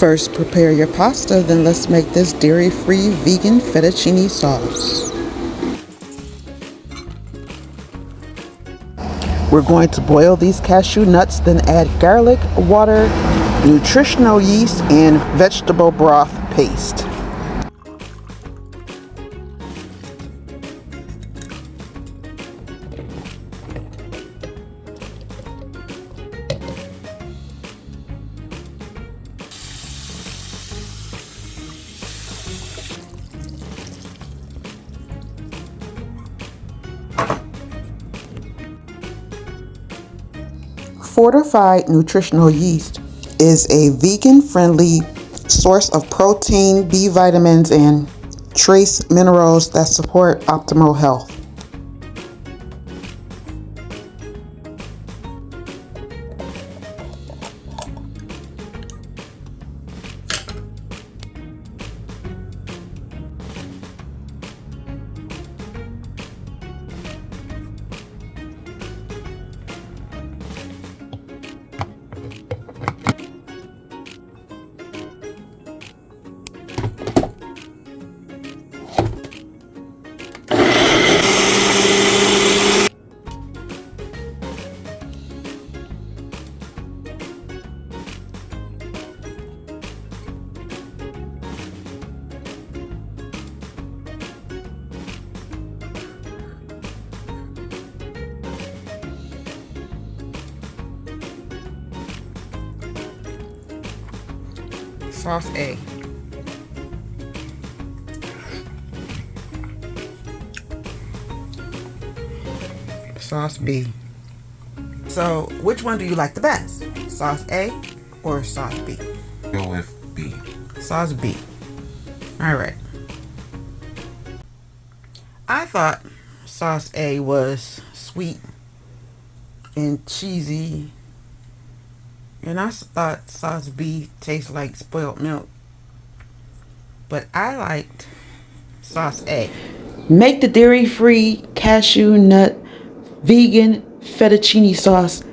First, prepare your pasta, then let's make this dairy-free vegan fettuccine sauce. We're going to boil these cashew nuts, then add garlic, water, nutritional yeast, and vegetable broth paste. Fortified nutritional yeast is a vegan-friendly source of protein, B vitamins, and trace minerals that support optimal health. Sauce A. Sauce B. So, which one do you like the best? Sauce A or sauce B? Go with B. Sauce B. Alright. I thought sauce A was sweet and cheesy. And I thought sauce B tastes like spoiled milk. But I liked sauce A. Make the dairy-free cashew nut vegan fettuccine sauce